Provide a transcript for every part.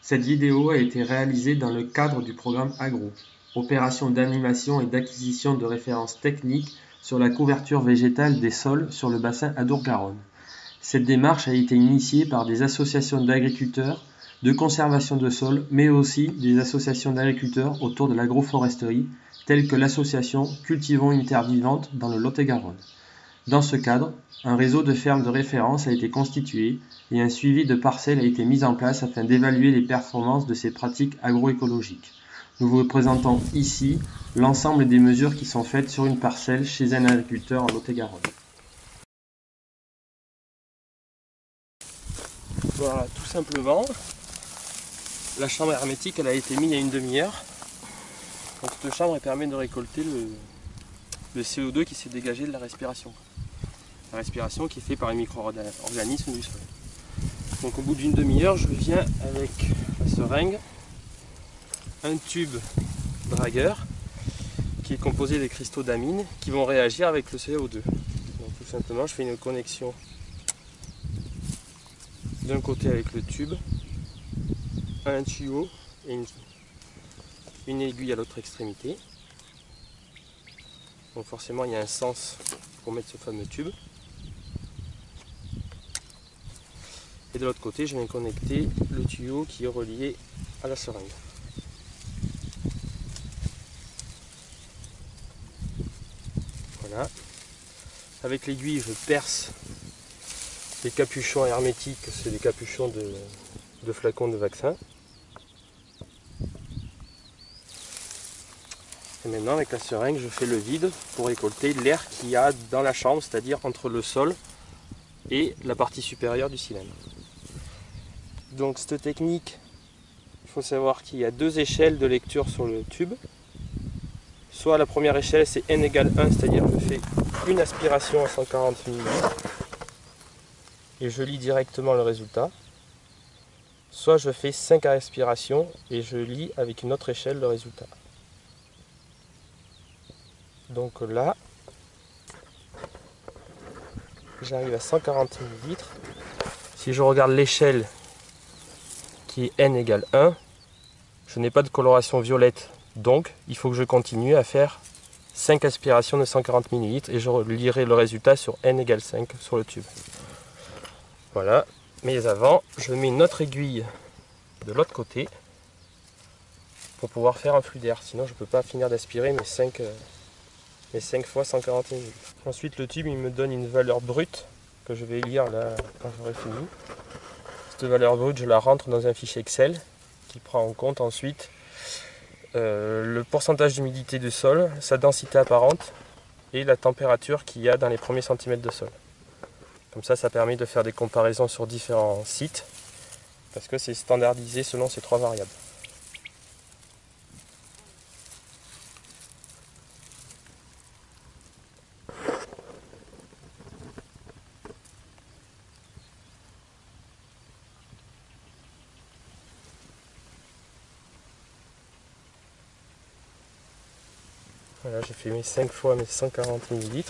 Cette vidéo a été réalisée dans le cadre du programme AGRO, opération d'animation et d'acquisition de références techniques sur la couverture végétale des sols sur le bassin Adour-Garonne. Cette démarche a été initiée par des associations d'agriculteurs, de conservation de sols, mais aussi des associations d'agriculteurs autour de l'agroforesterie, telles que l'association Cultivons une terre vivante dans le Lot-et-Garonne. Dans ce cadre, un réseau de fermes de référence a été constitué et un suivi de parcelles a été mis en place afin d'évaluer les performances de ces pratiques agroécologiques. Nous vous présentons ici l'ensemble des mesures qui sont faites sur une parcelle chez un agriculteur en Lot-et-Garonne. Voilà, tout simplement, la chambre hermétique elle a été mise il y a une demi-heure. Donc cette chambre elle permet de récolter le CO2 qui s'est dégagé de la respiration. La respiration qui est faite par les micro-organismes du sol. Donc au bout d'une demi-heure, je viens avec la seringue, un tube dragueur qui est composé des cristaux d'amine qui vont réagir avec le CO2. Donc tout simplement, je fais une connexion d'un côté avec le tube, un tuyau et une aiguille à l'autre extrémité. Donc forcément il y a un sens pour mettre ce fameux tube. Et de l'autre côté je viens connecter le tuyau qui est relié à la seringue. Voilà. Avec l'aiguille je perce les capuchons hermétiques, c'est des capuchons de flacons de vaccin. Et maintenant avec la seringue je fais le vide pour récolter l'air qu'il y a dans la chambre, c'est-à-dire entre le sol et la partie supérieure du cylindre. Donc cette technique, il faut savoir qu'il y a deux échelles de lecture sur le tube. Soit la première échelle c'est n égale 1, c'est-à-dire je fais une aspiration à 140 ml et je lis directement le résultat. Soit je fais 5 aspirations et je lis avec une autre échelle le résultat. Donc là, j'arrive à 140 ml. Si je regarde l'échelle qui est n égale 1, je n'ai pas de coloration violette. Donc il faut que je continue à faire 5 aspirations de 140 ml et je lirai le résultat sur n égale 5 sur le tube. Voilà, mais avant, je mets une autre aiguille de l'autre côté pour pouvoir faire un flux d'air. Sinon je ne peux pas finir d'aspirer mes 5 fois 140 ml. Ensuite le tube il me donne une valeur brute que je vais lire là quand j'aurai fini. Cette valeur brute je la rentre dans un fichier Excel qui prend en compte ensuite le pourcentage d'humidité du sol, sa densité apparente et la température qu'il y a dans les premiers centimètres de sol. Comme ça permet de faire des comparaisons sur différents sites parce que c'est standardisé selon ces trois variables. Voilà, j'ai fait mes 5 fois mes 140 ml.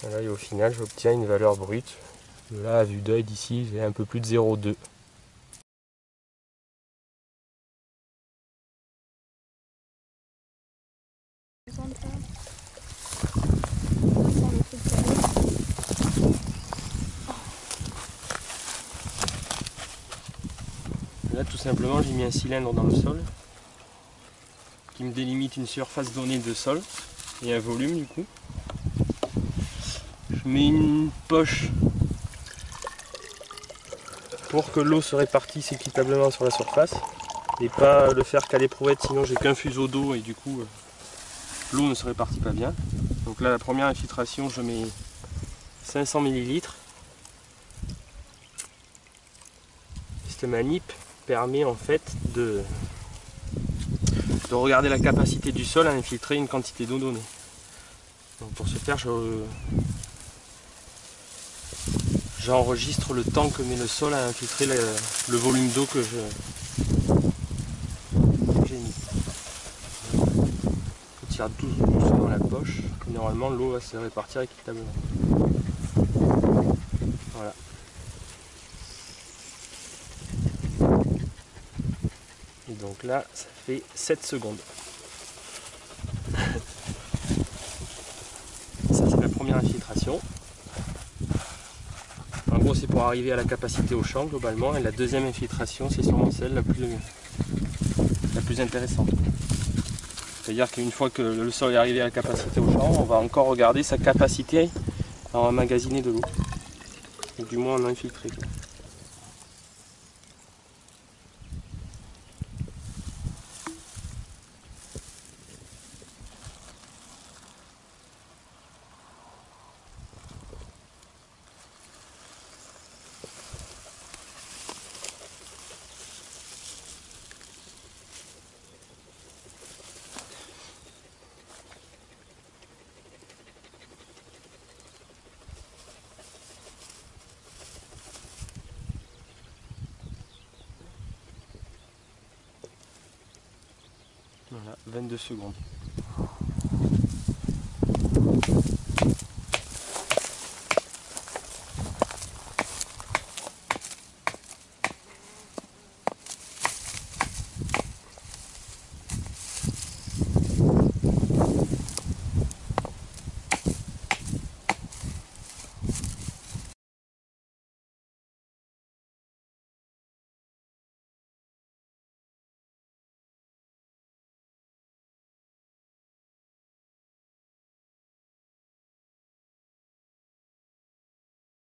Voilà, et au final, j'obtiens une valeur brute. Là, à vue d'œil, d'ici, j'ai un peu plus de 0,2. Là, tout simplement, j'ai mis un cylindre dans le sol qui me délimite une surface donnée de sol et un volume du coup. Je mets une poche pour que l'eau se répartisse équitablement sur la surface et pas le faire qu'à l'éprouvette, sinon j'ai qu'un fuseau d'eau et du coup l'eau ne se répartit pas bien. Donc là, la première infiltration, je mets 500 ml. Cette manip permet en fait de regarder la capacité du sol à infiltrer une quantité d'eau donnée. Donc pour ce faire, j'enregistre le temps que met le sol à infiltrer le volume d'eau que j'ai mis. tire doucement la poche, et normalement l'eau va se répartir équitablement. Voilà. Et donc là, ça fait 7 secondes. Ça, c'est la première infiltration. En gros, c'est pour arriver à la capacité au champ globalement. Et la deuxième infiltration, c'est sûrement celle la plus intéressante. C'est-à-dire qu'une fois que le sol est arrivé à la capacité au champ, on va encore regarder sa capacité à emmagasiner de l'eau. Et du moins en infiltrer. Voilà, 22 secondes.